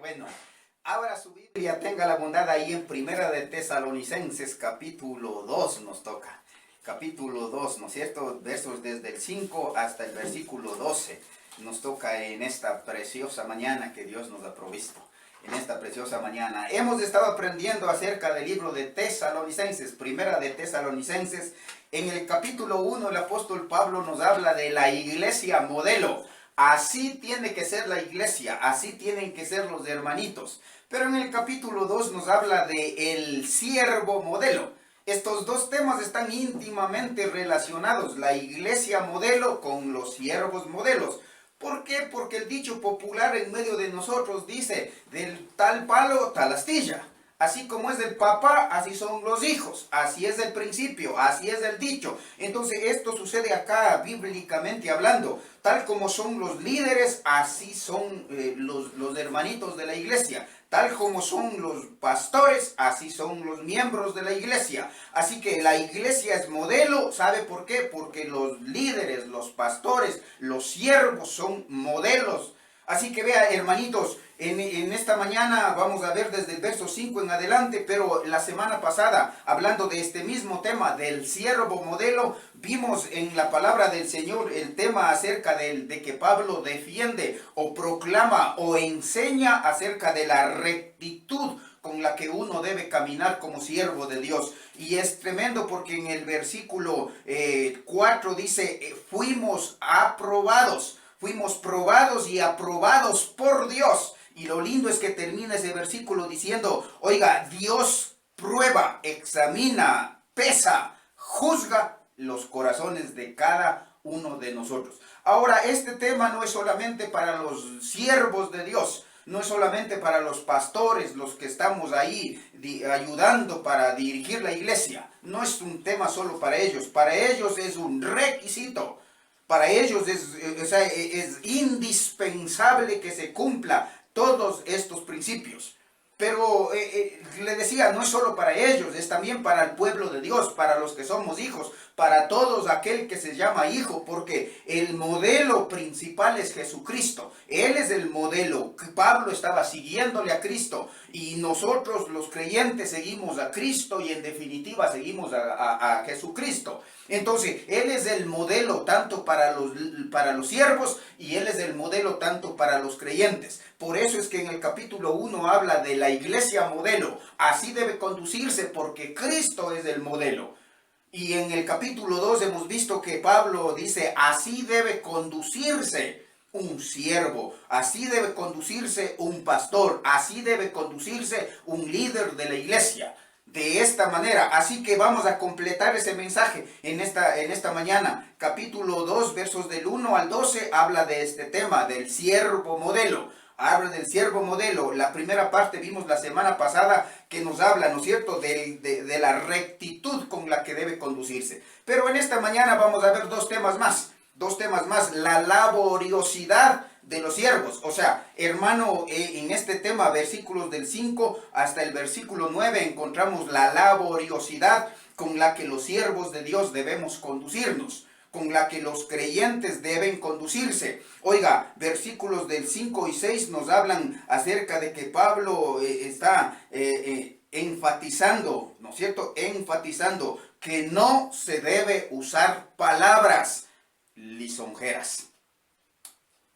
Bueno, abra su Biblia, tenga la bondad ahí en Primera de Tesalonicenses, capítulo 2 nos toca. Capítulo 2, ¿no es cierto? Versos desde el 5 hasta el versículo 12. Nos toca en esta preciosa mañana que Dios nos ha provisto. En esta preciosa mañana. Hemos estado aprendiendo acerca del libro de Tesalonicenses, Primera de Tesalonicenses. En el capítulo 1 el apóstol Pablo nos habla de la iglesia modelo. Así tiene que ser la iglesia, así tienen que ser los hermanitos. Pero en el capítulo 2 nos habla de el siervo modelo. Estos dos temas están íntimamente relacionados, la iglesia modelo con los siervos modelos. ¿Por qué? Porque el dicho popular en medio de nosotros dice, del tal palo, tal astilla. Así como es del papá, así son los hijos. Así es el principio, así es el dicho. Entonces esto sucede acá bíblicamente hablando. Tal como son los líderes, así son los hermanitos de la iglesia. Tal como son los pastores, así son los miembros de la iglesia. Así que la iglesia es modelo. ¿Sabe por qué? Porque los líderes, los pastores, los siervos son modelos. Así que vea, hermanitos, en esta mañana vamos a ver desde el verso 5 en adelante, pero la semana pasada, hablando de este mismo tema, del siervo modelo, vimos en la palabra del Señor el tema acerca de que Pablo defiende o proclama o enseña acerca de la rectitud con la que uno debe caminar como siervo de Dios. Y es tremendo porque en el versículo 4 dice, fuimos aprobados. Fuimos probados y aprobados por Dios. Y lo lindo es que termina ese versículo diciendo, oiga, Dios prueba, examina, pesa, juzga los corazones de cada uno de nosotros. Ahora, este tema no es solamente para los siervos de Dios, no es solamente para los pastores, los que estamos ahí ayudando para dirigir la iglesia. No es un tema solo para ellos es un requisito. Para ellos es indispensable que se cumpla todos estos principios. Pero le decía, no es solo para ellos, es también para el pueblo de Dios, para los que somos hijos, para todos aquel que se llama hijo, porque el modelo principal es Jesucristo. Él es el modelo. Pablo estaba siguiéndole a Cristo y nosotros los creyentes seguimos a Cristo y en definitiva seguimos a Jesucristo. Entonces, Él es el modelo tanto para los siervos y Él es el modelo tanto para los creyentes. Por eso es que en el capítulo 1 habla de la iglesia modelo. Así debe conducirse porque Cristo es el modelo. Y en el capítulo 2 hemos visto que Pablo dice, así debe conducirse un siervo, así debe conducirse un pastor, así debe conducirse un líder de la iglesia. De esta manera, así que vamos a completar ese mensaje en esta mañana. Capítulo 2, versos del 1 al 12, habla de este tema, del siervo modelo. Habla del siervo modelo. La primera parte vimos la semana pasada que nos habla, ¿no es cierto?, de la rectitud con la que debe conducirse. Pero en esta mañana vamos a ver dos temas más. La laboriosidad de los siervos. O sea, hermano, en este tema, versículos del 5 hasta el versículo 9, encontramos la laboriosidad con la que los siervos de Dios debemos conducirnos, con la que los creyentes deben conducirse. Oiga, versículos del 5 y 6 nos hablan acerca de que Pablo está enfatizando, ¿no es cierto?, enfatizando que no se debe usar palabras lisonjeras,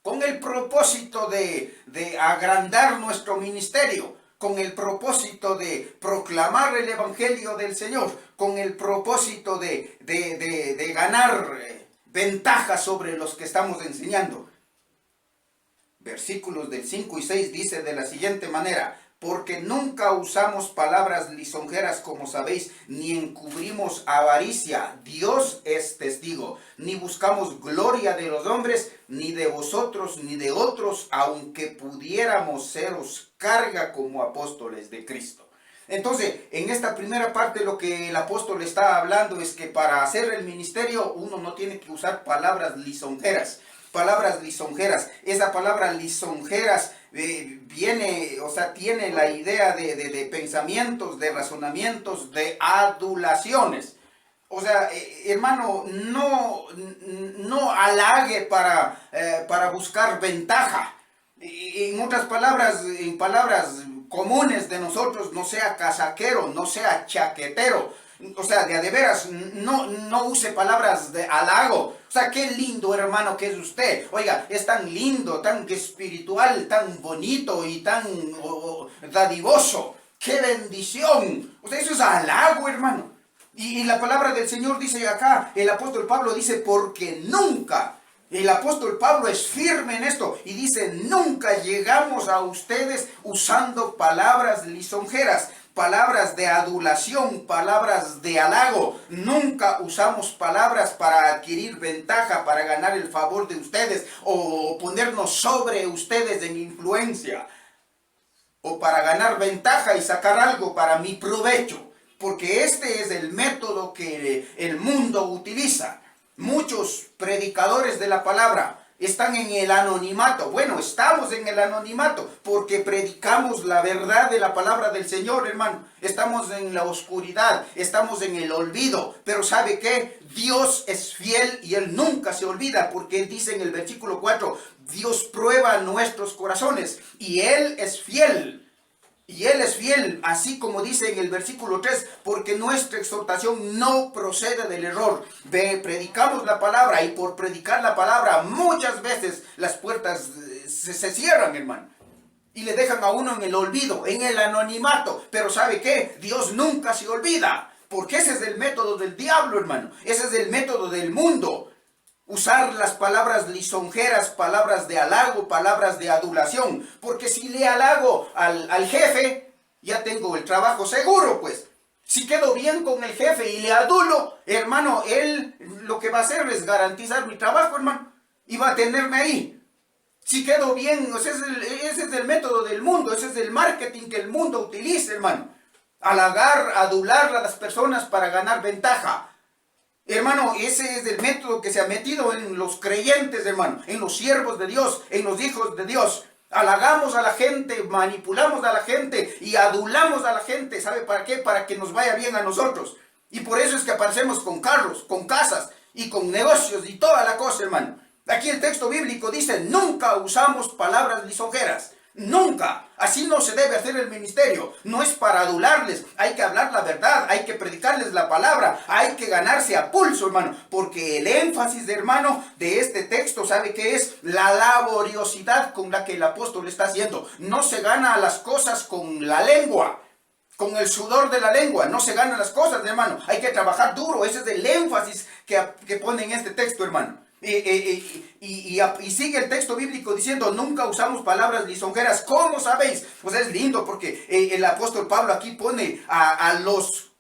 con el propósito de agrandar nuestro ministerio, con el propósito de proclamar el evangelio del Señor, con el propósito de ganar ventaja sobre los que estamos enseñando. Versículos del 5 y 6 dice de la siguiente manera, porque nunca usamos palabras lisonjeras como sabéis, ni encubrimos avaricia, Dios es testigo, ni buscamos gloria de los hombres, ni de vosotros, ni de otros, aunque pudiéramos seros carga como apóstoles de Cristo. Entonces, en esta primera parte lo que el apóstol está hablando es que para hacer el ministerio uno no tiene que usar palabras lisonjeras. Palabras lisonjeras. Esa palabra lisonjeras viene, o sea, tiene la idea de pensamientos, de razonamientos, de adulaciones. O sea, hermano, no halague para buscar ventaja. En otras palabras, en palabras comunes de nosotros, no sea casaquero, no sea chaquetero. O sea, de a de veras, no use palabras de halago. O sea, qué lindo hermano que es usted. Oiga, es tan lindo, tan espiritual, tan bonito y tan dadivoso. ¡Qué bendición! O sea, eso es halago, hermano. Y la palabra del Señor dice acá, el apóstol Pablo dice, porque nunca. El apóstol Pablo es firme en esto y dice, nunca llegamos a ustedes usando palabras lisonjeras, palabras de adulación, palabras de halago. Nunca usamos palabras para adquirir ventaja, para ganar el favor de ustedes o ponernos sobre ustedes en influencia o para ganar ventaja y sacar algo para mi provecho. Porque este es el método que el mundo utiliza. Muchos predicadores de la palabra están en el anonimato. Bueno, estamos en el anonimato porque predicamos la verdad de la palabra del Señor, hermano. Estamos en la oscuridad, estamos en el olvido. Pero ¿sabe qué? Dios es fiel y Él nunca se olvida, porque Él dice en el versículo 4, Dios prueba nuestros corazones y Él es fiel. Y Él es fiel, así como dice en el versículo 3, porque nuestra exhortación no procede del error. Predicamos la palabra y por predicar la palabra muchas veces las puertas se cierran, hermano. Y le dejan a uno en el olvido, en el anonimato. Pero ¿sabe qué? Dios nunca se olvida, porque ese es el método del diablo, hermano. Ese es el método del mundo. Usar las palabras lisonjeras, palabras de halago, palabras de adulación. Porque si le halago al jefe, ya tengo el trabajo seguro, pues. Si quedo bien con el jefe y le adulo, hermano, él lo que va a hacer es garantizar mi trabajo, hermano. Y va a tenerme ahí. Si quedo bien, o sea, ese es el método del mundo, ese es el marketing que el mundo utiliza, hermano. Halagar, adular a las personas para ganar ventaja. Hermano, ese es el método que se ha metido en los creyentes, hermano, en los siervos de Dios, en los hijos de Dios. Halagamos a la gente, manipulamos a la gente y adulamos a la gente. ¿Sabe para qué? Para que nos vaya bien a nosotros. Y por eso es que aparecemos con carros, con casas y con negocios y toda la cosa, hermano. Aquí el texto bíblico dice, nunca usamos palabras lisonjeras. Nunca. Así no se debe hacer el ministerio. No es para adularles. Hay que hablar la verdad. Hay que predicarles la palabra. Hay que ganarse a pulso, hermano. Porque el énfasis, hermano, de este texto, ¿sabe qué es? La laboriosidad con la que el apóstol está haciendo. No se gana las cosas con la lengua. Con el sudor de la lengua. No se ganan las cosas, hermano. Hay que trabajar duro. Ese es el énfasis que pone en este texto, hermano. Y sigue el texto bíblico diciendo, nunca usamos palabras lisonjeras. ¿Cómo sabéis? Pues es lindo porque el apóstol Pablo aquí pone a los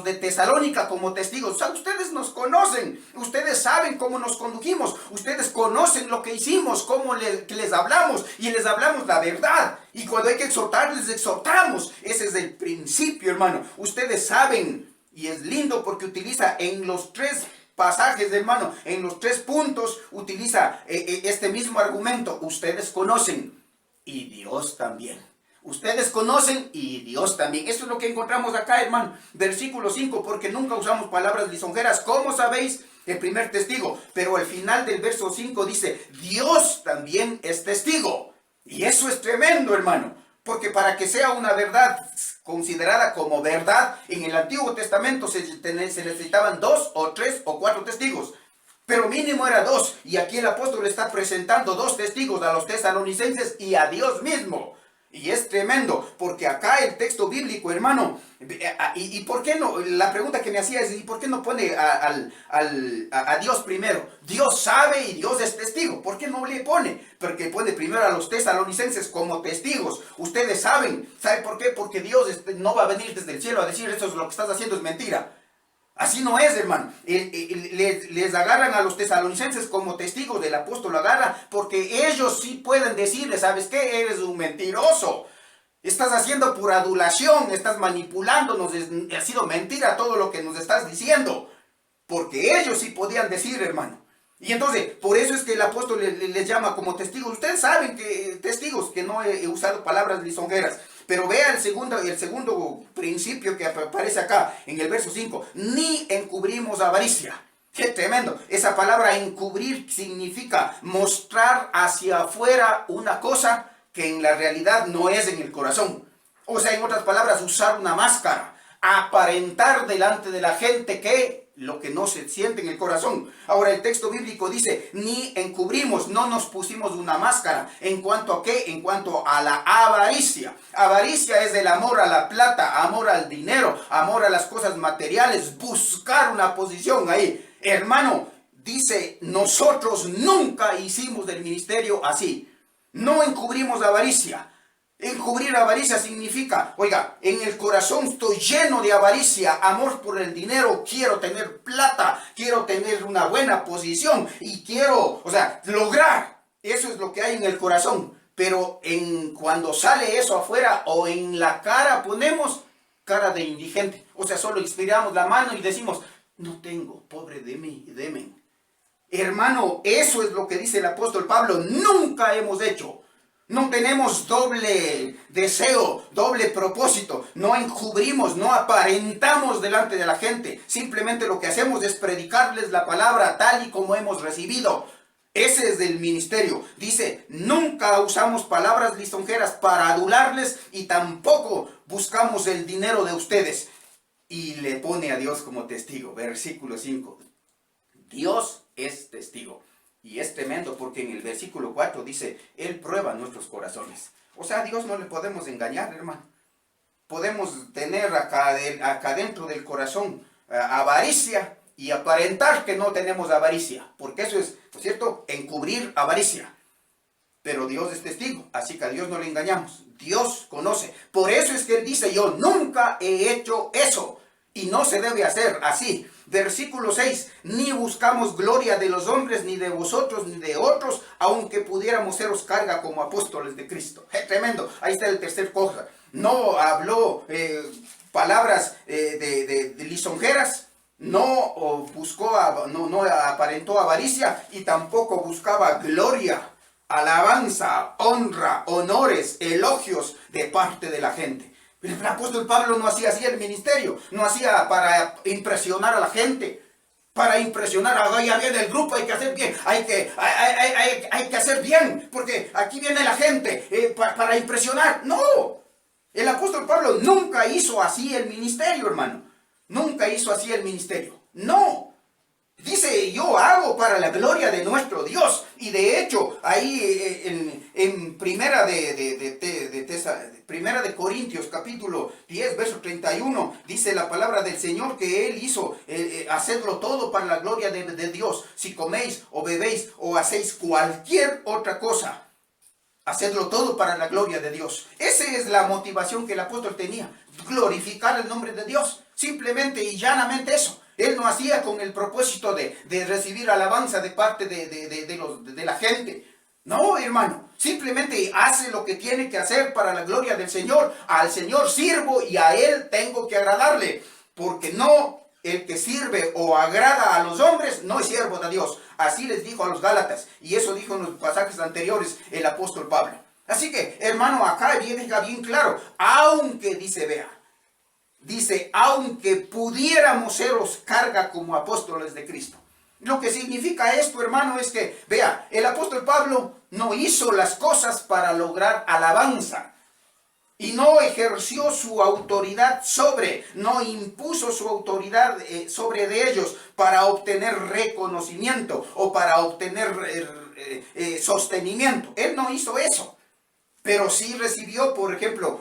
de Tesalónica como testigos. O sea, ustedes nos conocen, ustedes saben cómo nos condujimos, ustedes conocen lo que hicimos, cómo les hablamos y les hablamos la verdad. Y cuando hay que exhortar, les exhortamos. Ese es el principio, hermano. Ustedes saben, y es lindo porque utiliza en los tres pasajes, hermano, en los 3 puntos utiliza este mismo argumento. Ustedes conocen y Dios también. Ustedes conocen y Dios también. Eso es lo que encontramos acá, hermano. Versículo 5, porque nunca usamos palabras lisonjeras. ¿Cómo sabéis? El primer testigo. Pero al final del verso 5 dice, Dios también es testigo. Y eso es tremendo, hermano. Porque para que sea una verdad considerada como verdad, en el Antiguo Testamento se necesitaban 2 o 3 o 4 testigos. Pero mínimo era 2. Y aquí el apóstol está presentando 2 testigos a los tesalonicenses y a Dios mismo. Y es tremendo, porque acá el texto bíblico, hermano, y ¿por qué no? La pregunta que me hacía es, ¿y por qué no pone a Dios primero? Dios sabe y Dios es testigo. ¿Por qué no le pone? Porque pone primero a los tesalonicenses como testigos. Ustedes saben. ¿Sabe por qué? Porque Dios no va a venir desde el cielo a decir, eso es lo que estás haciendo, es mentira. Así no es, hermano. Les agarran a los tesalonicenses como testigos del apóstol, lo agarran porque ellos sí pueden decirle, ¿sabes qué? Eres un mentiroso. Estás haciendo pura adulación, estás manipulándonos, ha sido mentira todo lo que nos estás diciendo. Porque ellos sí podían decir, hermano. Y entonces, por eso es que el apóstol les llama como testigos. Ustedes saben que testigos, que no he usado palabras lisonjeras. Pero vea el segundo principio que aparece acá en el verso 5. Ni encubrimos avaricia. ¡Qué tremendo! Esa palabra encubrir significa mostrar hacia afuera una cosa que en la realidad no es en el corazón. O sea, en otras palabras, usar una máscara, aparentar delante de la gente que lo que no se siente en el corazón. Ahora el texto bíblico dice, ni encubrimos, no nos pusimos una máscara. ¿En cuanto a qué? En cuanto a la avaricia. Avaricia es el amor a la plata, amor al dinero, amor a las cosas materiales, buscar una posición ahí. Hermano, dice, nosotros nunca hicimos del ministerio así. No encubrimos avaricia. Encubrir avaricia significa, oiga, en el corazón estoy lleno de avaricia, amor por el dinero, quiero tener plata, quiero tener una buena posición y quiero, o sea, lograr. Eso es lo que hay en el corazón. Pero cuando sale eso afuera o en la cara ponemos cara de indigente. O sea, solo inspiramos la mano y decimos, no tengo, pobre de mí, deme. Hermano, eso es lo que dice el apóstol Pablo, nunca hemos hecho. No tenemos doble deseo, doble propósito, no encubrimos, no aparentamos delante de la gente. Simplemente lo que hacemos es predicarles la palabra tal y como hemos recibido. Ese es el ministerio. Dice, nunca usamos palabras lisonjeras para adularles y tampoco buscamos el dinero de ustedes. Y le pone a Dios como testigo, versículo 5. Dios es testigo. Y es tremendo porque en el versículo 4 dice, Él prueba nuestros corazones. O sea, a Dios no le podemos engañar, hermano. Podemos tener acá dentro del corazón avaricia y aparentar que no tenemos avaricia. Porque eso es, ¿no es cierto?, encubrir avaricia. Pero Dios es testigo, así que a Dios no le engañamos. Dios conoce. Por eso es que Él dice, yo nunca he hecho eso. Y no se debe hacer así. Versículo 6, ni buscamos gloria de los hombres, ni de vosotros, ni de otros, aunque pudiéramos seros carga como apóstoles de Cristo. Tremendo, ahí está el tercer cosa. No habló palabras de lisonjeras, no aparentó avaricia y tampoco buscaba gloria, alabanza, honra, honores, elogios de parte de la gente. El apóstol Pablo no hacía así el ministerio, no hacía para impresionar a la gente, para impresionar, ya viene el grupo, hay que hacer bien, hay que hacer bien, porque aquí viene la gente, para impresionar. No, el apóstol Pablo nunca hizo así el ministerio, hermano, nunca hizo así el ministerio, no. Dice, yo hago para la gloria de nuestro Dios. Y de hecho, ahí en Primera de Corintios, capítulo 10, verso 31, dice la palabra del Señor que Él hizo hacerlo todo para la gloria de Dios. Si coméis o bebéis o hacéis cualquier otra cosa, hacedlo todo para la gloria de Dios. Esa es la motivación que el apóstol tenía. Glorificar el nombre de Dios. Simplemente y llanamente eso. Él no hacía con el propósito de recibir alabanza de parte de la gente. No, hermano. Simplemente hace lo que tiene que hacer para la gloria del Señor. Al Señor sirvo y a Él tengo que agradarle. Porque no el que sirve o agrada a los hombres no es siervo de Dios. Así les dijo a los Gálatas. Y eso dijo en los pasajes anteriores el apóstol Pablo. Así que, hermano, acá viene bien claro. Aunque, dice, aunque pudiéramos seros carga como apóstoles de Cristo. Lo que significa esto, hermano, es que, vea, el apóstol Pablo no hizo las cosas para lograr alabanza. Y no ejerció su autoridad no impuso su autoridad sobre de ellos para obtener reconocimiento o para obtener sostenimiento. Él no hizo eso. Pero sí recibió, por ejemplo,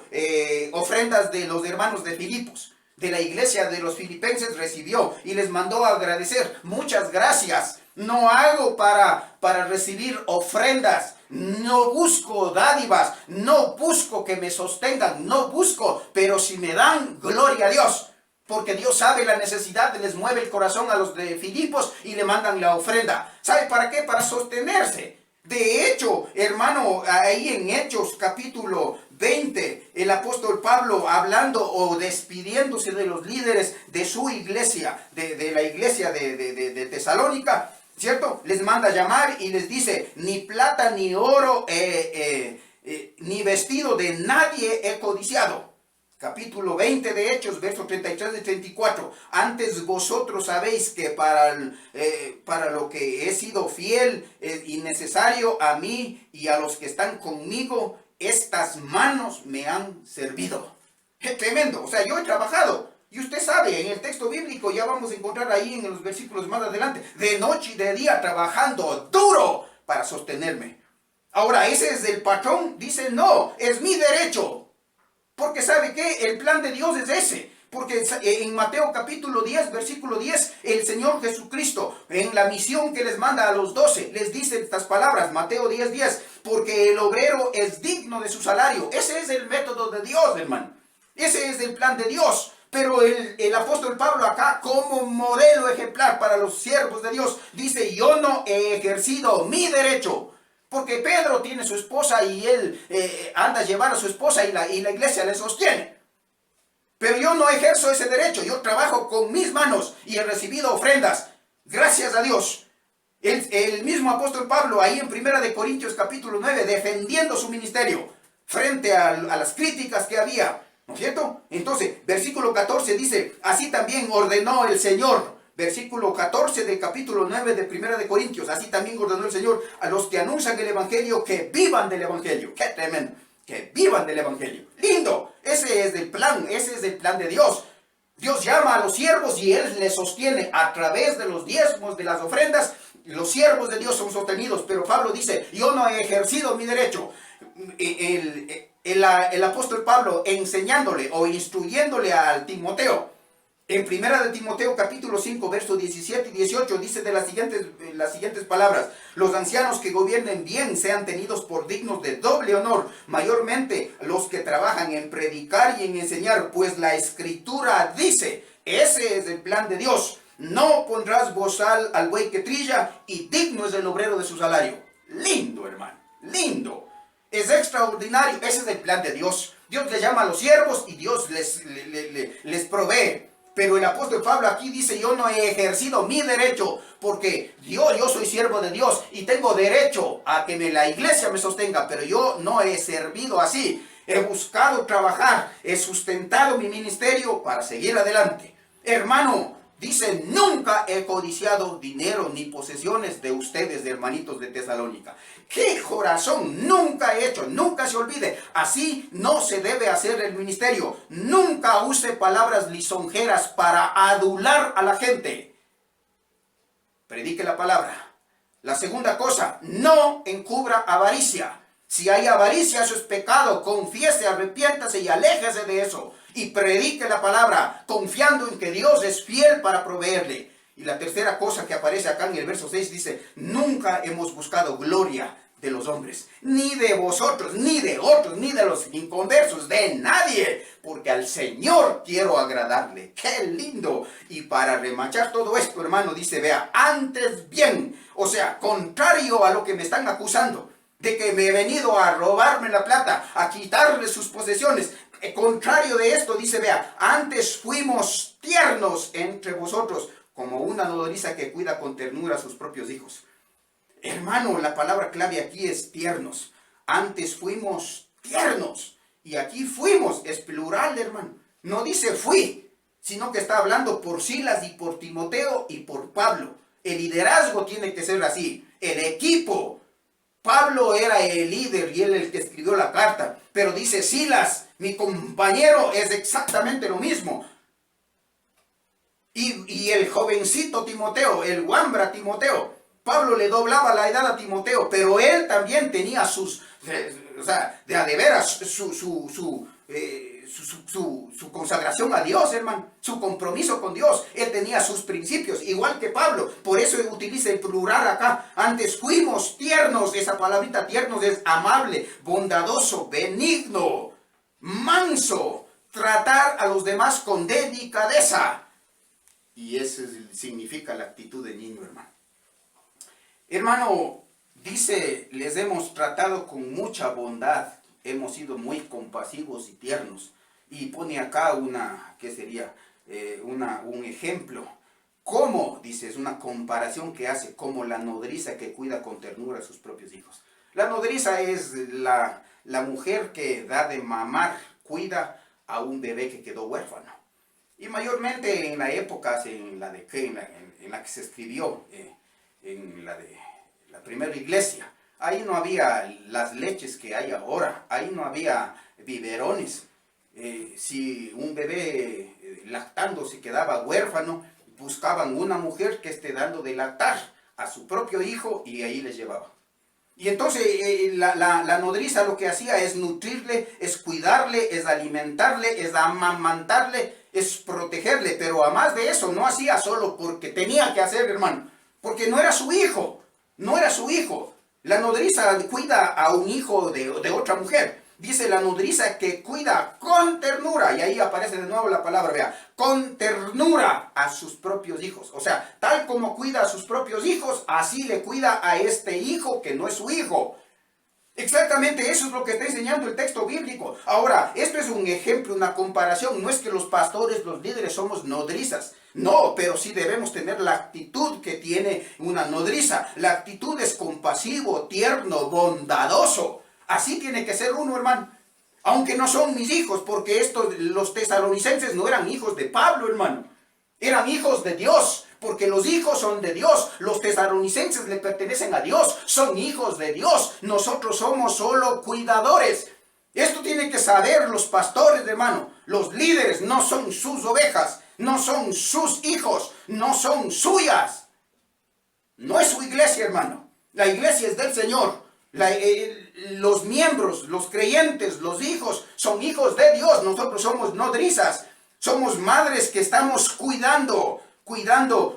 ofrendas de los hermanos de Filipos. De la iglesia de los filipenses recibió y les mandó a agradecer. Muchas gracias. No hago para recibir ofrendas. No busco dádivas. No busco que me sostengan. No busco. Pero si me dan, gloria a Dios. Porque Dios sabe la necesidad, les mueve el corazón a los de Filipos y le mandan la ofrenda. ¿Sabe para qué? Para sostenerse. De hecho, hermano, ahí en Hechos capítulo 20, el apóstol Pablo hablando o despidiéndose de los líderes de su iglesia, de la iglesia de Tesalónica, ¿cierto? Les manda llamar y les dice, ni plata ni oro, ni vestido de nadie he codiciado. Capítulo 20 de Hechos, versos 33 y 34. Antes vosotros sabéis que para lo que he sido fiel y necesario a mí y a los que están conmigo, estas manos me han servido. ¡Qué tremendo! O sea, yo he trabajado. Y usted sabe, en el texto bíblico ya vamos a encontrar ahí en los versículos más adelante, de noche y de día trabajando duro para sostenerme. Ahora, ese es el patrón. Dice, no, es mi derecho. Porque ¿sabe qué? El plan de Dios es ese. Porque en Mateo capítulo 10, versículo 10, el Señor Jesucristo, en la misión que les manda a los 12, les dice estas palabras, Mateo 10, 10, porque el obrero es digno de su salario. Ese es el método de Dios, hermano. Ese es el plan de Dios. Pero el apóstol Pablo acá, como modelo ejemplar para los siervos de Dios, dice, yo no he ejercido mi derecho. Porque Pedro tiene su esposa y él anda a llevar a su esposa y la iglesia le sostiene. Pero yo no ejerzo ese derecho. Yo trabajo con mis manos y he recibido ofrendas. Gracias a Dios. El mismo apóstol Pablo, ahí en 1 Corintios capítulo 9, defendiendo su ministerio frente a las críticas que había. ¿No es cierto? Entonces, versículo 14 dice, así también ordenó el Señor. Versículo 14 del capítulo 9 de 1 de Corintios. Así también ordenó el Señor a los que anuncian el Evangelio que vivan del Evangelio. ¡Qué tremendo! Que vivan del Evangelio. ¡Lindo! Ese es el plan. Ese es el plan de Dios. Dios llama a los siervos y Él les sostiene a través de los diezmos, de las ofrendas. Los siervos de Dios son sostenidos. Pero Pablo dice, yo no he ejercido mi derecho. El apóstol Pablo enseñándole o instruyéndole al Timoteo, en 1 de Timoteo capítulo 5, versos 17 y 18, dice de las siguientes palabras, los ancianos que gobiernen bien sean tenidos por dignos de doble honor, mayormente los que trabajan en predicar y en enseñar, pues la Escritura dice, ese es el plan de Dios, no pondrás bozal al buey que trilla y digno es el obrero de su salario. Lindo, hermano, lindo. Es extraordinario, ese es el plan de Dios. Dios le llama a los siervos y Dios les provee. Pero el apóstol Pablo aquí dice, yo no he ejercido mi derecho, porque yo soy siervo de Dios y tengo derecho a que la iglesia me sostenga, pero yo no he servido así. He buscado trabajar, he sustentado mi ministerio para seguir adelante. Hermano, dice, nunca he codiciado dinero ni posesiones de ustedes, hermanitos de Tesalónica. ¡Qué corazón! Nunca he hecho, nunca se olvide. Así no se debe hacer el ministerio. Nunca use palabras lisonjeras para adular a la gente. Predique la palabra. La segunda cosa, no encubra avaricia. Si hay avaricia, eso es pecado. Confiese, arrepiéntase y aléjese de eso. Y predique la palabra, confiando en que Dios es fiel para proveerle. Y la tercera cosa que aparece acá en el verso 6 dice, nunca hemos buscado gloria de los hombres, ni de vosotros, ni de otros, ni de los inconversos, de nadie, porque al Señor quiero agradarle. ¡Qué lindo! Y para remachar todo esto, hermano, dice, vea, antes bien, o sea, contrario a lo que me están acusando, de que me he venido a robarme la plata, a quitarle sus posesiones. Contrario de esto, dice, vea, antes fuimos tiernos entre vosotros, como una nodriza que cuida con ternura a sus propios hijos. Hermano, la palabra clave aquí es tiernos. Antes fuimos tiernos. Y aquí fuimos, es plural, hermano. No dice fui, sino que está hablando por Silas y por Timoteo y por Pablo. El liderazgo tiene que ser así. El equipo. Pablo era el líder y él el que escribió la carta. Pero dice Silas, mi compañero, es exactamente lo mismo. Y el jovencito Timoteo, el guambra Timoteo, Pablo le doblaba la edad a Timoteo, pero él también tenía sus, o sea, de a de veras, su consagración a Dios, hermano, su compromiso con Dios. Él tenía sus principios, igual que Pablo. Por eso utiliza el plural acá. Antes fuimos tiernos. Esa palabrita tiernos es amable, bondadoso, benigno, manso, tratar a los demás con delicadeza. Y eso significa la actitud de niño, hermano. Hermano, dice, les hemos tratado con mucha bondad. Hemos sido muy compasivos y tiernos. Y pone acá ¿qué sería? Un ejemplo. ¿Cómo? Dice, es una comparación que hace como la nodriza que cuida con ternura a sus propios hijos. La nodriza es la mujer que da de mamar, cuida a un bebé que quedó huérfano. Y mayormente en la época en la que se escribió, en la primera iglesia, Ahí no había las leches que hay ahora, ahí no había biberones. Si un bebé lactando se quedaba huérfano, buscaban una mujer que esté dando de lactar a su propio hijo y ahí les llevaba. Y entonces la nodriza lo que hacía es nutrirle, es cuidarle, es alimentarle, es amamantarle, es protegerle. Pero además de eso, no hacía solo porque tenía que hacer, hermano. Porque no era su hijo, no era su hijo. La nodriza cuida a un hijo de otra mujer. Dice la nodriza que cuida con ternura, y ahí aparece de nuevo la palabra, vea, con ternura a sus propios hijos. O sea, tal como cuida a sus propios hijos, así le cuida a este hijo que no es su hijo. Exactamente eso es lo que está enseñando el texto bíblico. Ahora, esto es un ejemplo, una comparación. No es que los pastores, los líderes somos nodrizas. No, pero sí debemos tener la actitud que tiene una nodriza. La actitud es compasivo, tierno, bondadoso. Así tiene que ser uno, hermano. Aunque no son mis hijos, porque los tesalonicenses no eran hijos de Pablo, hermano. Eran hijos de Dios, porque los hijos son de Dios. Los tesalonicenses le pertenecen a Dios, son hijos de Dios. Nosotros somos solo cuidadores. Esto tienen que saber los pastores, hermano. Los líderes no son sus ovejas, no son sus hijos, no son suyas. No es su iglesia, hermano. La iglesia es del Señor. Los miembros, los creyentes, los hijos, son hijos de Dios. Nosotros somos nodrizas. Somos madres que estamos cuidando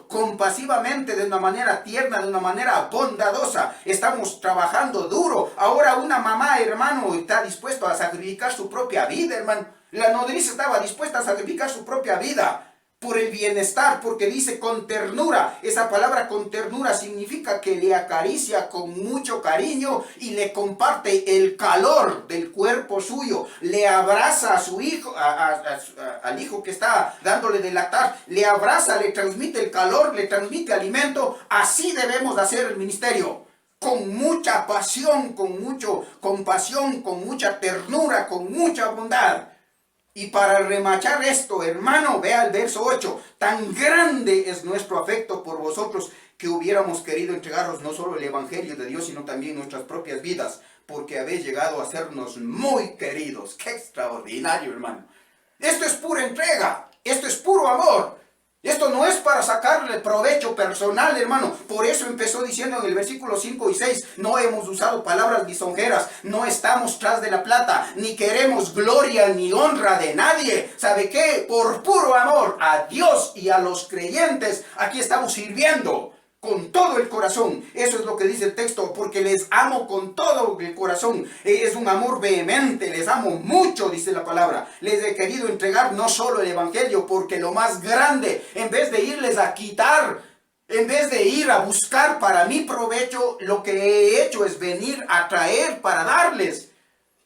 compasivamente, de una manera tierna, de una manera bondadosa. Estamos trabajando duro. Ahora una mamá, hermano, está dispuesta a sacrificar su propia vida, hermano. La nodriza estaba dispuesta a sacrificar su propia vida por el bienestar, porque dice con ternura. Esa palabra con ternura significa que le acaricia con mucho cariño y le comparte el calor del cuerpo suyo. Le abraza a su hijo, al hijo que está dándole de lactar. Le abraza, le transmite el calor, le transmite alimento. Así debemos hacer el ministerio. Con mucha pasión, con mucha compasión, con mucha ternura, con mucha bondad. Y para remachar esto, hermano, vea el verso 8. Tan grande es nuestro afecto por vosotros que hubiéramos querido entregaros no solo el evangelio de Dios, sino también nuestras propias vidas, porque habéis llegado a sernos muy queridos. ¡Qué extraordinario, hermano! Esto es pura entrega, esto es puro amor. Esto no es para sacarle provecho personal, hermano. Por eso empezó diciendo en el versículo 5 y 6, no hemos usado palabras lisonjeras, no estamos tras de la plata, ni queremos gloria ni honra de nadie. ¿Sabe qué? Por puro amor a Dios y a los creyentes, aquí estamos sirviendo con todo el corazón. Eso es lo que dice el texto, porque les amo con todo el corazón. Es un amor vehemente, les amo mucho, dice la palabra. Les he querido entregar no solo el evangelio, porque lo más grande, en vez de irles a quitar, en vez de ir a buscar para mi provecho, lo que he hecho es venir a traer para darles.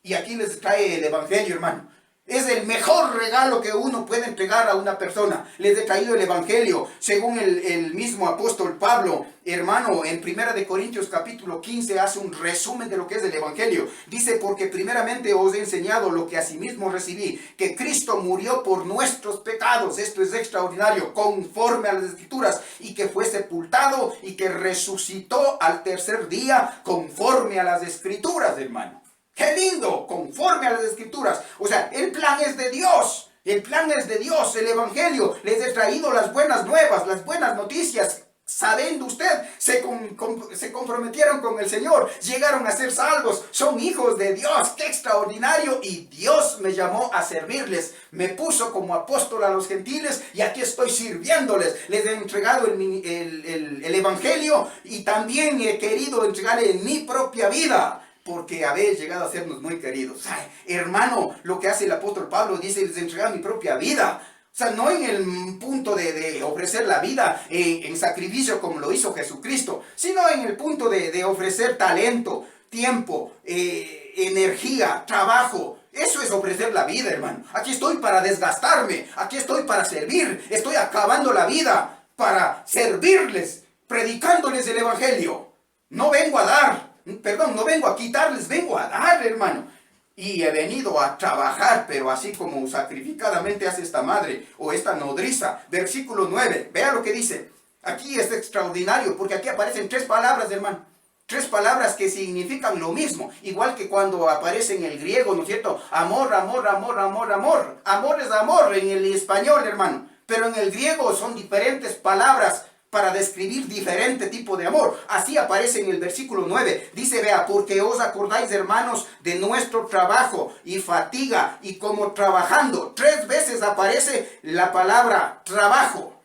Y aquí les trae el evangelio, hermano. Es el mejor regalo que uno puede entregar a una persona. Les he traído el evangelio. Según el mismo apóstol Pablo, hermano, en 1 Corintios capítulo 15 hace un resumen de lo que es el evangelio. Dice, porque primeramente os he enseñado lo que asimismo recibí, que Cristo murió por nuestros pecados. Esto es extraordinario, conforme a las Escrituras, y que fue sepultado y que resucitó al tercer día, conforme a las Escrituras, hermano. ¡Qué lindo! Conforme a las Escrituras. O sea, el plan es de Dios. El plan es de Dios, el evangelio. Les he traído las buenas nuevas, las buenas noticias. Sabiendo usted, se comprometieron con el Señor, llegaron a ser salvos, son hijos de Dios. ¡Qué extraordinario! Y Dios me llamó a servirles. Me puso como apóstol a los gentiles y aquí estoy sirviéndoles. Les he entregado el evangelio y también he querido entregarle mi propia vida, porque habéis llegado a sernos muy queridos. Ay, hermano, lo que hace el apóstol Pablo, dice, les entregar mi propia vida. O sea, no en el punto de ofrecer la vida en sacrificio como lo hizo Jesucristo, sino en el punto de ofrecer talento, tiempo, energía, trabajo. Eso es ofrecer la vida, hermano. Aquí estoy para desgastarme, aquí estoy para servir, estoy acabando la vida para servirles, predicándoles el evangelio. No vengo a dar. Perdón, no vengo a quitarles, vengo a dar, hermano. Y he venido a trabajar, pero así como sacrificadamente hace esta madre o esta nodriza. Versículo 9, vea lo que dice. Aquí es extraordinario, porque aquí aparecen tres palabras, hermano, Tres palabras que significan lo mismo, igual que cuando aparece en el griego, ¿no es cierto? Amor, amor, amor, amor, amor. Amor es amor en el español, hermano. Pero en el griego son diferentes palabras para describir diferente tipo de amor. Así aparece en el versículo 9. Dice, vea, porque os acordáis, hermanos, de nuestro trabajo y fatiga, y como trabajando. 3 veces aparece la palabra trabajo.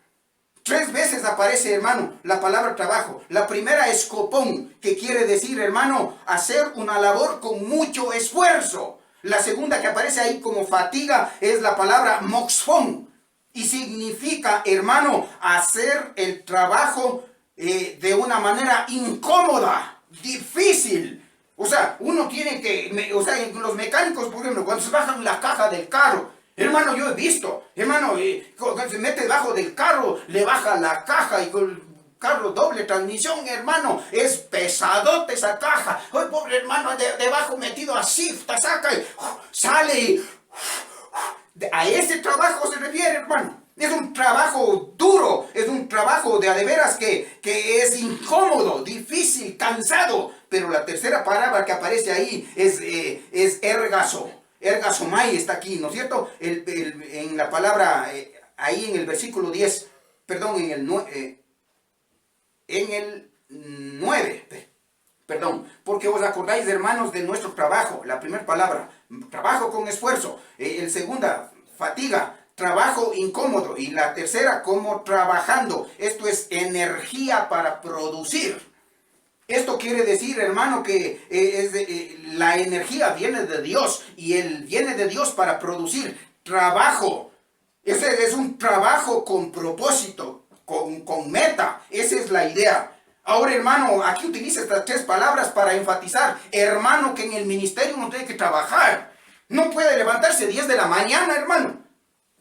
3 veces aparece, hermano, la palabra trabajo. La primera es copón, que quiere decir, hermano, hacer una labor con mucho esfuerzo. La segunda que aparece ahí como fatiga es la palabra moxfón. Y significa, hermano, hacer el trabajo de una manera incómoda, difícil. O sea, uno tiene que, o sea, los mecánicos, por ejemplo, cuando se bajan la caja del carro, hermano, yo he visto, hermano, cuando se mete debajo del carro, le baja la caja y con el carro doble transmisión, hermano, es pesadote esa caja. Hoy, pobre hermano, debajo metido así, saca y sale y... A ese trabajo se refiere, hermano. Es un trabajo duro, es un trabajo de a de veras que es incómodo, difícil, cansado. Pero la tercera palabra que aparece ahí es ergazo. Ergazomai está aquí, ¿no es cierto? En la palabra, ahí en el versículo 10, perdón, en el 9, perdón, porque os acordáis, hermanos, de nuestro trabajo. La primera palabra, trabajo con esfuerzo. El segunda, fatiga, trabajo incómodo. Y la tercera, como trabajando. Esto es energía para producir. Esto quiere decir, hermano, que la energía viene de Dios. Y viene de Dios para producir trabajo. Ese es un trabajo con propósito, con meta. Esa es la idea. Ahora, hermano, aquí utiliza estas 3 palabras para enfatizar, hermano, que en el ministerio uno tiene que trabajar. No puede levantarse 10 de la mañana, hermano.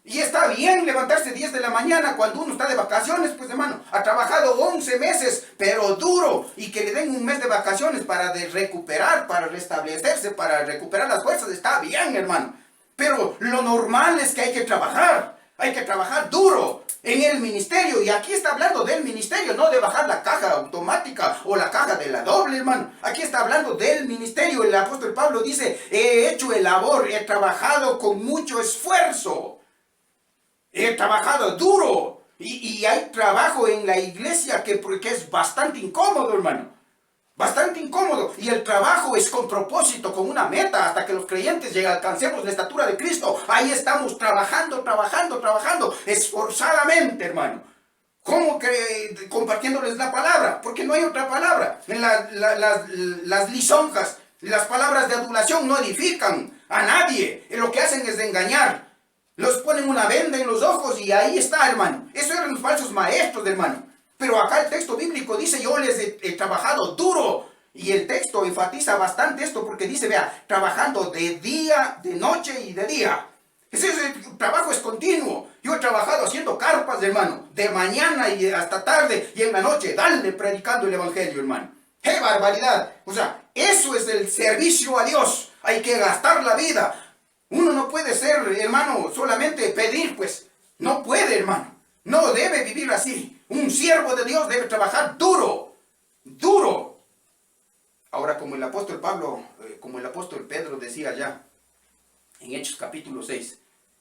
Y está bien levantarse 10 de la mañana cuando uno está de vacaciones, pues, hermano. Ha trabajado 11 meses, pero duro. Y que le den un mes de vacaciones para recuperar, para restablecerse, para recuperar las fuerzas. Está bien, hermano. Pero lo normal es que hay que trabajar. Hay que trabajar duro en el ministerio. Y aquí está hablando del ministerio, no de bajar la caja automática o la caja de la doble, hermano. Aquí está hablando del ministerio. El apóstol Pablo dice, he hecho el labor, he trabajado con mucho esfuerzo. He trabajado duro. Y hay trabajo en la iglesia que es bastante incómodo, hermano. Bastante incómodo. Y el trabajo es con propósito, con una meta, hasta que los creyentes alcancemos la estatura de Cristo. Ahí estamos trabajando, trabajando, trabajando, esforzadamente, hermano. ¿Cómo que compartiéndoles la palabra? Porque no hay otra palabra. Las lisonjas, las palabras de adulación no edifican a nadie. Lo que hacen es de engañar. Los ponen una venda en los ojos y ahí está, hermano. Eso eran los falsos maestros, hermano. Pero acá el texto bíblico dice, yo les he trabajado duro. Y el texto enfatiza bastante esto porque dice, vea, trabajando de día, de noche y de día. Ese trabajo es continuo. Yo he trabajado haciendo carpas, hermano, de mañana y hasta tarde y en la noche, dale predicando el evangelio, hermano. ¡Qué barbaridad! O sea, eso es el servicio a Dios. Hay que gastar la vida. Uno no puede ser, hermano, solamente pedir, pues. No puede, hermano. No debe vivir así. Un siervo de Dios debe trabajar duro. Duro. Ahora, como el apóstol Pedro decía ya, en Hechos capítulo 6,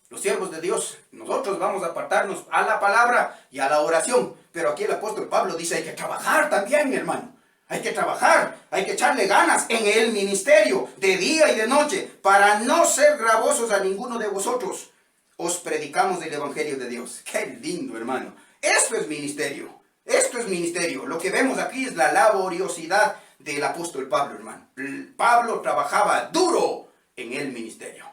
los siervos de Dios, nosotros vamos a apartarnos a la palabra y a la oración. Pero aquí el apóstol Pablo dice, hay que trabajar también, hermano. Hay que trabajar, hay que echarle ganas en el ministerio, de día y de noche, para no ser gravosos a ninguno de vosotros. Os predicamos el evangelio de Dios. ¡Qué lindo, hermano! Esto es ministerio. Esto es ministerio. Lo que vemos aquí es la laboriosidad del apóstol Pablo, hermano. Pablo trabajaba duro en el ministerio.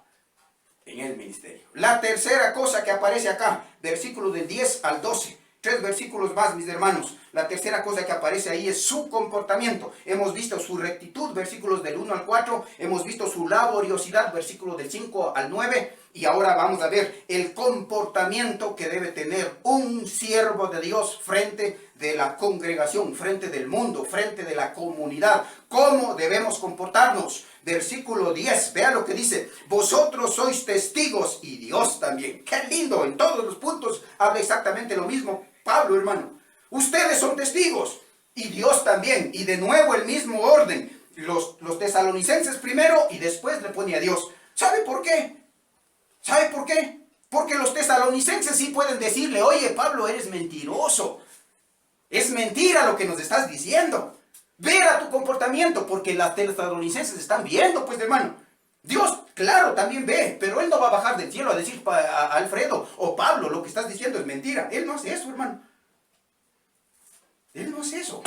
En el ministerio. La tercera cosa que aparece acá, versículos del 10 al 12. 3 versículos más, mis hermanos. La tercera cosa que aparece ahí es su comportamiento. Hemos visto su rectitud, versículos del 1 al 4. Hemos visto su laboriosidad, versículos del 5 al 9. Y ahora vamos a ver el comportamiento que debe tener un siervo de Dios frente de la congregación, frente del mundo, frente de la comunidad. ¿Cómo debemos comportarnos? Versículo 10, vea lo que dice. Vosotros sois testigos y Dios también. ¡Qué lindo! En todos los puntos habla exactamente lo mismo Pablo, hermano. Ustedes son testigos Y Dios también. Y de nuevo el mismo orden. Los tesalonicenses primero y después le pone a Dios. ¿Sabe por qué? ¿Sabe por qué? Porque los tesalonicenses sí pueden decirle, oye Pablo, eres mentiroso. Es mentira lo que nos estás diciendo. Ver a tu comportamiento, porque las tesalonicenses están viendo, pues hermano. Dios, claro, también ve, pero Él no va a bajar del cielo a decir a Alfredo o Pablo, lo que estás diciendo es mentira. Él no hace eso, hermano. Él no hace eso.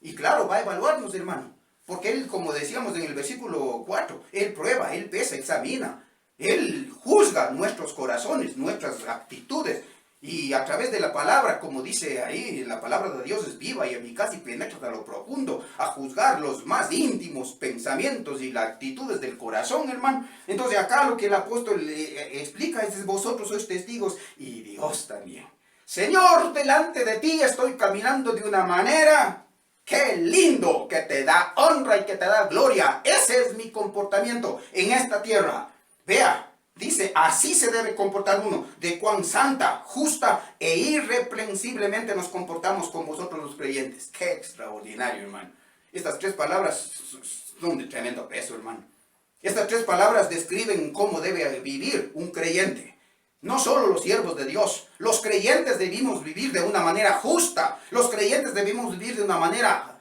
Y claro, va a evaluarnos, hermano. Porque Él, como decíamos en el versículo 4, Él prueba, Él pesa, examina. Él juzga nuestros corazones, nuestras actitudes. Y a través de la palabra, como dice ahí, la palabra de Dios es viva y eficaz y penetra hasta lo profundo, a juzgar los más íntimos pensamientos y las actitudes del corazón, hermano. Entonces acá lo que el apóstol explica es: vosotros sois testigos y Dios también. Señor, delante de ti estoy caminando de una manera, qué lindo, que te da honra y que te da gloria. Ese es mi comportamiento en esta tierra. Vea, dice, así se debe comportar uno, de cuán santa, justa e irreprensiblemente nos comportamos con vosotros los creyentes. Qué extraordinario, hermano. Estas tres palabras son de tremendo peso, hermano. Estas tres palabras describen cómo debe vivir un creyente. No solo los siervos de Dios, los creyentes debimos vivir de una manera justa, los creyentes debemos vivir de una manera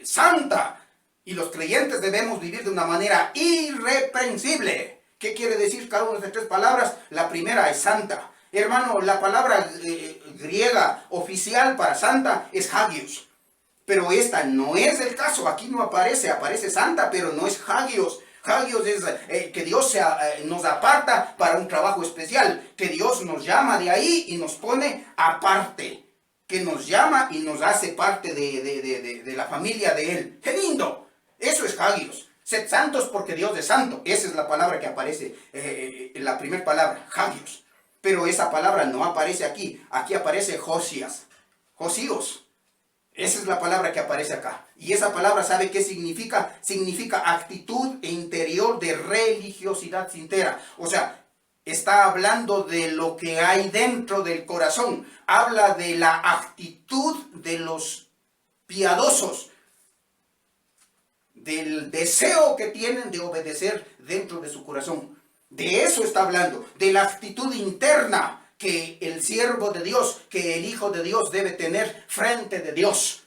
santa, y los creyentes debemos vivir de una manera irreprensible. ¿Qué quiere decir cada una de estas tres palabras? La primera es santa. Hermano, la palabra griega oficial para santa es hagios. Pero esta no es el caso. Aquí no aparece, aparece santa, pero no es hagios. Hagios es que Dios nos aparta para un trabajo especial. Que Dios nos llama de ahí y nos pone aparte. Que nos llama y nos hace parte de la familia de Él. ¡Qué lindo! Eso es hagios. Sed santos porque Dios es santo. Esa es la palabra que aparece, la primera palabra, hagios. Pero esa palabra no aparece aquí. Aquí aparece Josías. Josíos. Esa es la palabra que aparece acá. Y esa palabra, ¿sabe qué significa? Significa actitud interior de religiosidad sincera. O sea, está hablando de lo que hay dentro del corazón. Habla de la actitud de los piadosos, del deseo que tienen de obedecer dentro de su corazón. De eso está hablando, de la actitud interna que el siervo de Dios, que el Hijo de Dios debe tener frente de Dios.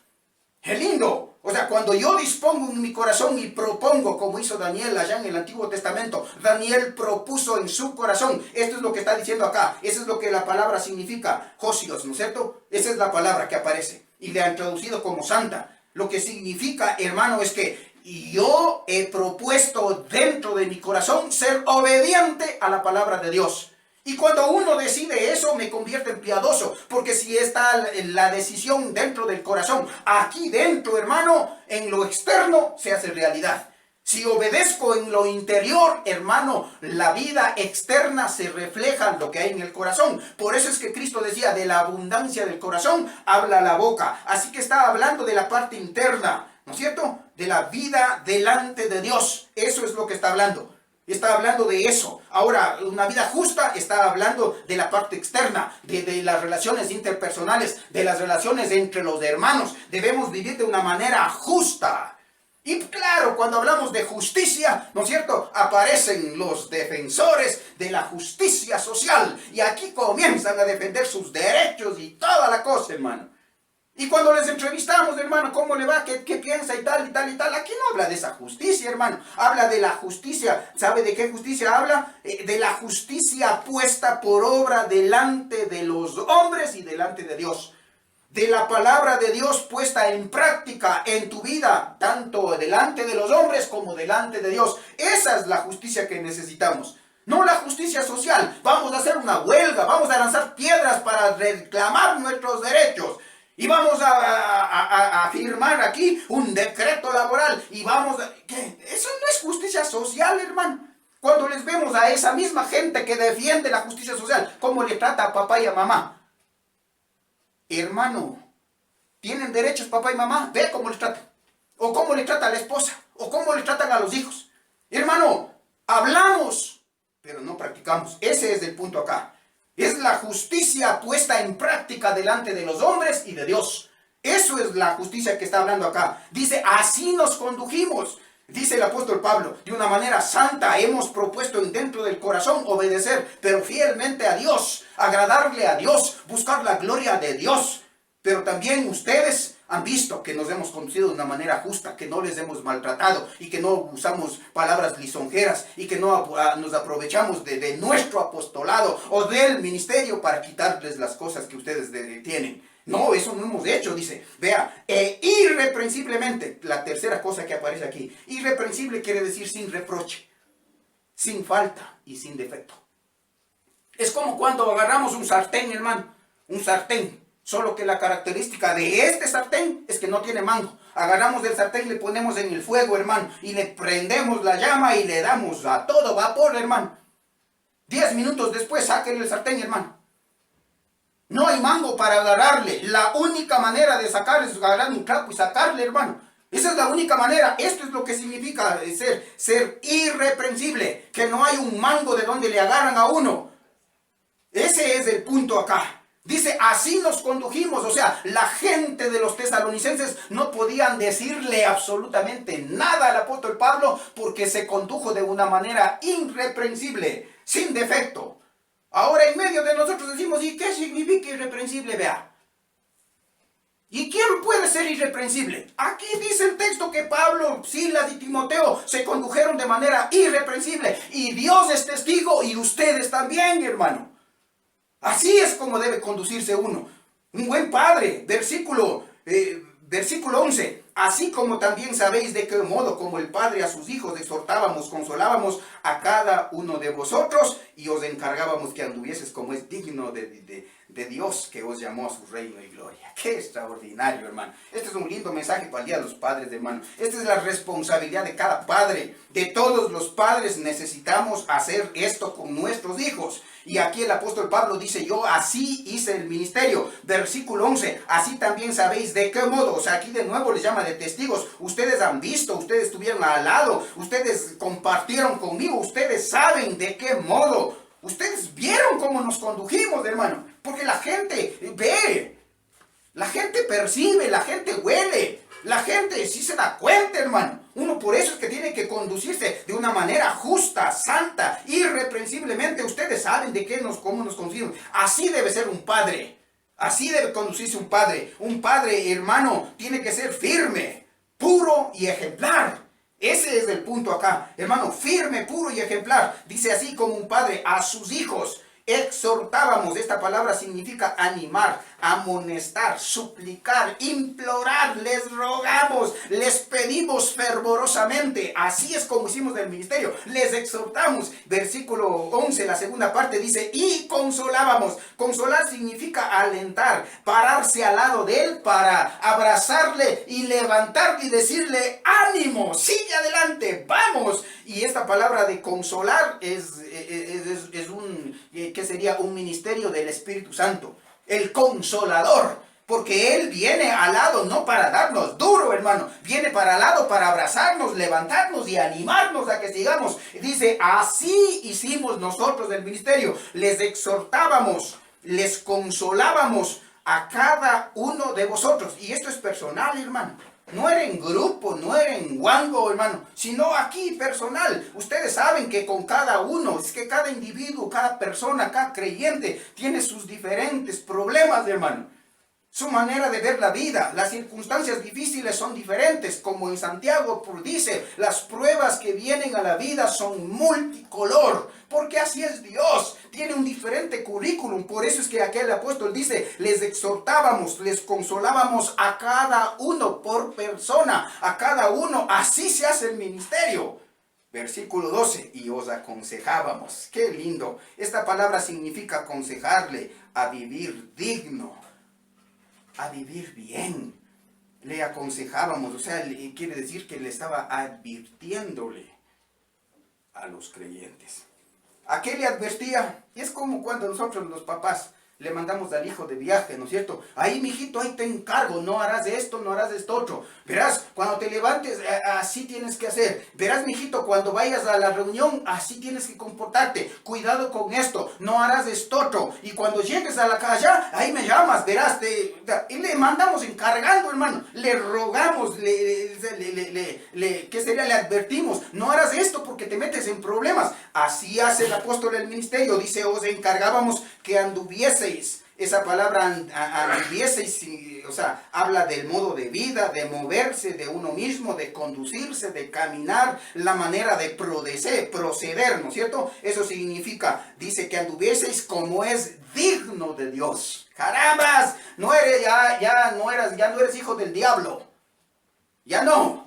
¡Qué lindo! O sea, cuando yo dispongo en mi corazón y propongo, como hizo Daniel allá en el Antiguo Testamento, Daniel propuso en su corazón. Esto es lo que está diciendo acá. Eso es lo que la palabra significa, Josios, ¿no es cierto? Esa es la palabra que aparece. Y le han traducido como santa. Lo que significa, hermano, es que yo he propuesto dentro de mi corazón ser obediente a la palabra de Dios. Y cuando uno decide eso, me convierte en piadoso. Porque si está la decisión dentro del corazón, aquí dentro, hermano, en lo externo se hace realidad. Si obedezco en lo interior, hermano, la vida externa se refleja en lo que hay en el corazón. Por eso es que Cristo decía, de la abundancia del corazón habla la boca. Así que está hablando de la parte interna, ¿no es cierto? De la vida delante de Dios. Eso es lo que está hablando. Está hablando de eso. Ahora, una vida justa está hablando de la parte externa, de las relaciones interpersonales, de las relaciones entre los hermanos. Debemos vivir de una manera justa. Y claro, cuando hablamos de justicia, ¿no es cierto?, aparecen los defensores de la justicia social. Y aquí comienzan a defender sus derechos y toda la cosa, hermano. Y cuando les entrevistamos, hermano, ¿cómo le va? ¿Qué piensa? Y tal, y tal, y tal. Aquí no habla de esa justicia, hermano. Habla de la justicia. ¿Sabe de qué justicia habla? De la justicia puesta por obra delante de los hombres y delante de Dios. De la palabra de Dios puesta en práctica en tu vida, tanto delante de los hombres como delante de Dios. Esa es la justicia que necesitamos. No la justicia social. Vamos a hacer una huelga, vamos a lanzar piedras para reclamar nuestros derechos. Y vamos a firmar aquí un decreto laboral. Y vamos a... ¿Qué? Eso no es justicia social, hermano. Cuando les vemos a esa misma gente que defiende la justicia social, ¿cómo le trata a papá y a mamá? Hermano, ¿tienen derechos papá y mamá? Ve cómo les tratan. O cómo le trata a la esposa. O cómo le tratan a los hijos. Hermano, hablamos, pero no practicamos. Ese es el punto acá. Es la justicia puesta en práctica delante de los hombres y de Dios. Eso es la justicia que está hablando acá. Dice, así nos condujimos. Dice el apóstol Pablo, de una manera santa hemos propuesto dentro del corazón obedecer, pero fielmente a Dios, agradarle a Dios, buscar la gloria de Dios. Pero también ustedes han visto que nos hemos conducido de una manera justa, que no les hemos maltratado y que no usamos palabras lisonjeras y que no nos aprovechamos de nuestro apostolado o del ministerio para quitarles las cosas que ustedes tienen. No, eso no hemos hecho, dice. Vea, irreprensiblemente, la tercera cosa que aparece aquí. Irreprensible quiere decir sin reproche, sin falta y sin defecto. Es como cuando agarramos un sartén, hermano, un sartén. Solo que la característica de este sartén es que no tiene mango. Agarramos el sartén, le ponemos en el fuego, hermano, y le prendemos la llama y le damos a todo vapor, hermano. 10 minutos después, saquen el sartén, hermano. No hay mango para agarrarle. La única manera de sacar es agarrar un clavo y sacarle, hermano. Esa es la única manera. Esto es lo que significa ser irreprensible. Que no hay un mango de donde le agarran a uno. Ese es el punto acá. Dice, así nos condujimos. O sea, la gente de los tesalonicenses no podían decirle absolutamente nada al apóstol Pablo porque se condujo de una manera irreprensible, sin defecto. Ahora en medio de nosotros decimos, ¿y qué significa irreprensible? Vea. ¿Y quién puede ser irreprensible? Aquí dice el texto que Pablo, Silas y Timoteo se condujeron de manera irreprensible. Y Dios es testigo y ustedes también, hermano. Así es como debe conducirse uno. Un buen padre, versículo 11. Así como también sabéis de qué modo, como el Padre a sus hijos, exhortábamos, consolábamos a cada uno de vosotros y os encargábamos que anduvieses como es digno de Dios que os llamó a su reino y gloria. ¡Qué extraordinario, hermano! Este es un lindo mensaje para el Día de los Padres, hermano. Esta es la responsabilidad de cada padre. De todos los padres necesitamos hacer esto con nuestros hijos. Y aquí el apóstol Pablo dice, yo así hice el ministerio. Versículo 11, así también sabéis de qué modo. O sea, aquí de nuevo les llama de testigos. Ustedes han visto, ustedes estuvieron al lado, ustedes compartieron conmigo, ustedes saben de qué modo. Ustedes vieron cómo nos condujimos, hermano. Porque la gente ve, la gente percibe, la gente huele. La gente sí se da cuenta, hermano. Uno por eso es que tiene que conducirse de una manera justa, santa, irreprensiblemente. Ustedes saben cómo nos conducimos. Así debe ser un padre. Así debe conducirse un padre. Un padre, hermano, tiene que ser firme, puro y ejemplar. Ese es el punto acá. Hermano, firme, puro y ejemplar. Dice así como un padre a sus hijos. Exhortábamos, esta palabra significa animar, amonestar, suplicar, implorar, les rogamos, les pedimos fervorosamente. Así es como hicimos el ministerio, les exhortamos. Versículo 11, la segunda parte dice, y consolábamos. Consolar significa alentar, pararse al lado de él para abrazarle y levantarle y decirle, ánimo, sigue adelante, vamos. Y esta palabra de consolar es que sería un ministerio del Espíritu Santo, el consolador, porque Él viene al lado no para darnos duro, hermano, viene para al lado para abrazarnos, levantarnos y animarnos a que sigamos. Dice, así hicimos nosotros el ministerio, les exhortábamos, les consolábamos a cada uno de vosotros, y esto es personal, hermano. No era en grupo, no era en guango, hermano, sino aquí personal. Ustedes saben que con cada uno, es que cada individuo, cada persona, cada creyente tiene sus diferentes problemas, hermano. Su manera de ver la vida, las circunstancias difíciles son diferentes, como en Santiago dice, las pruebas que vienen a la vida son multicolor, porque así es Dios, tiene un diferente currículum. Por eso es que aquel apóstol dice, les exhortábamos, les consolábamos a cada uno por persona, a cada uno, así se hace el ministerio. Versículo 12, y os aconsejábamos. Qué lindo, esta palabra significa aconsejarle a vivir digno, a vivir bien. Le aconsejábamos, o sea, quiere decir que le estaba advirtiéndole a los creyentes. ¿A qué le advertía? Es como cuando nosotros los papás Le mandamos al hijo de viaje, ¿no es cierto? Ahí, mijito, ahí te encargo, no harás esto, no harás esto otro. Verás, cuando te levantes, así tienes que hacer. Verás, mijito, cuando vayas a la reunión, así tienes que comportarte. Cuidado con esto, no harás esto otro. Y cuando llegues a la calle, ahí me llamas, verás. Y le mandamos encargando, hermano. Le rogamos, ¿qué sería? Le advertimos, no harás esto porque te metes en problemas. Así hace el apóstol del ministerio. Dice, os encargábamos que anduvieseis. Esa palabra anduvieseis, o sea, habla del modo de vida, de moverse de uno mismo, de conducirse, de caminar, la manera de proceder, ¿no es cierto? Eso significa, dice que anduvieseis como es digno de Dios. ¡Carambas! No eres, ya no eres hijo del diablo. Ya no.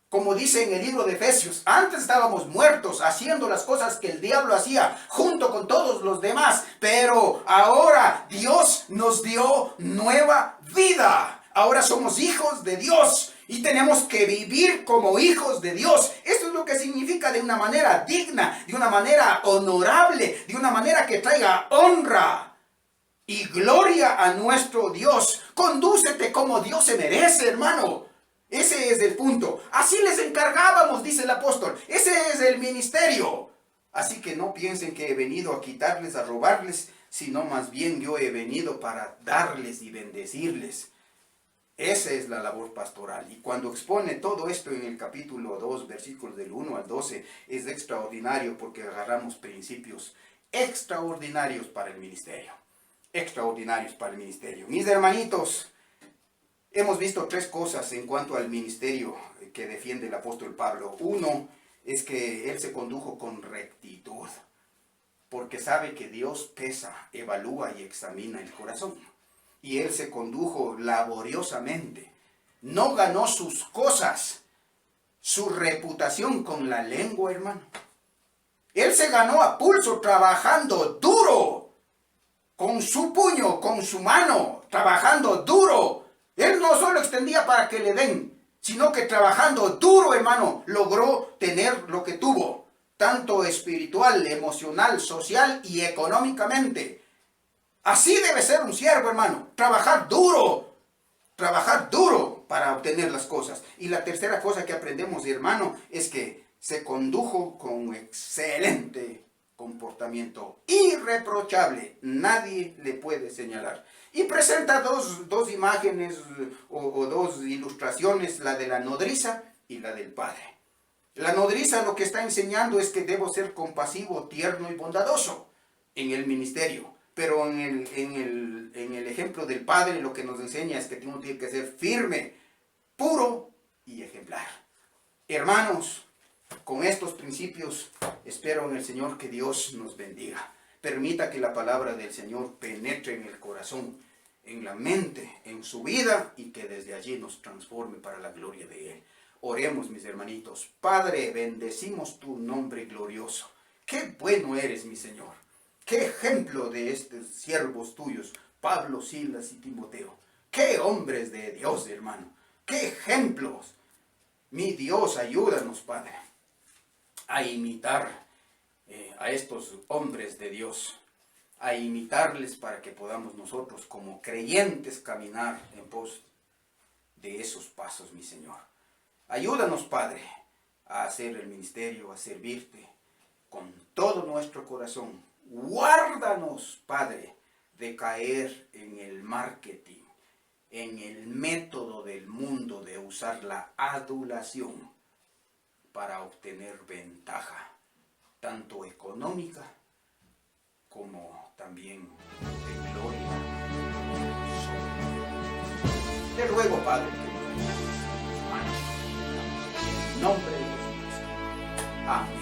Como dice en el libro de Efesios, antes estábamos muertos haciendo las cosas que el diablo hacía junto con todos los demás, pero ahora Dios nos dio nueva vida. Ahora somos hijos de Dios y tenemos que vivir como hijos de Dios. Esto es lo que significa de una manera digna, de una manera honorable, de una manera que traiga honra y gloria a nuestro Dios. Condúcete como Dios se merece, hermano. Ese es el punto. Así les encargábamos, dice el apóstol. Ese es el ministerio. Así que no piensen que he venido a quitarles, a robarles, sino más bien yo he venido para darles y bendecirles. Esa es la labor pastoral. Y cuando expone todo esto en el capítulo 2, versículos del 1 al 12, es extraordinario porque agarramos principios extraordinarios para el ministerio. Extraordinarios para el ministerio. Mis hermanitos, hemos visto tres cosas en cuanto al ministerio que defiende el apóstol Pablo. Uno es que él se condujo con rectitud, porque sabe que Dios pesa, evalúa y examina el corazón. Y él se condujo laboriosamente. No ganó sus cosas, su reputación con la lengua, hermano. Él se ganó a pulso, trabajando duro, con su puño, con su mano, trabajando duro. Él no solo extendía para que le den, sino que trabajando duro, hermano, logró tener lo que tuvo, tanto espiritual, emocional, social y económicamente. Así debe ser un siervo, hermano, trabajar duro para obtener las cosas. Y la tercera cosa que aprendemos, hermano, es que se condujo con excelente comportamiento, irreprochable, nadie le puede señalar. Y presenta dos imágenes o dos ilustraciones, la de la nodriza y la del padre. La nodriza lo que está enseñando es que debo ser compasivo, tierno y bondadoso en el ministerio. Pero en el ejemplo del padre lo que nos enseña es que uno tiene que ser firme, puro y ejemplar. Hermanos, con estos principios espero en el Señor que Dios nos bendiga. Permita que la palabra del Señor penetre en el corazón, en la mente, en su vida, y que desde allí nos transforme para la gloria de Él. Oremos, mis hermanitos. Padre, bendecimos tu nombre glorioso. Qué bueno eres, mi Señor. Qué ejemplo de estos siervos tuyos, Pablo, Silas y Timoteo. Qué hombres de Dios, hermano. Qué ejemplos. Mi Dios, ayúdanos, Padre, a imitar a estos hombres de Dios, a imitarles para que podamos nosotros como creyentes caminar en pos de esos pasos, mi Señor. Ayúdanos, Padre, a hacer el ministerio, a servirte con todo nuestro corazón. Guárdanos, Padre, de caer en el marketing, en el método del mundo de usar la adulación para obtener ventaja, tanto económica como también de gloria. Te ruego, Padre, que nos bendigas. En nombre de Jesús. Amén.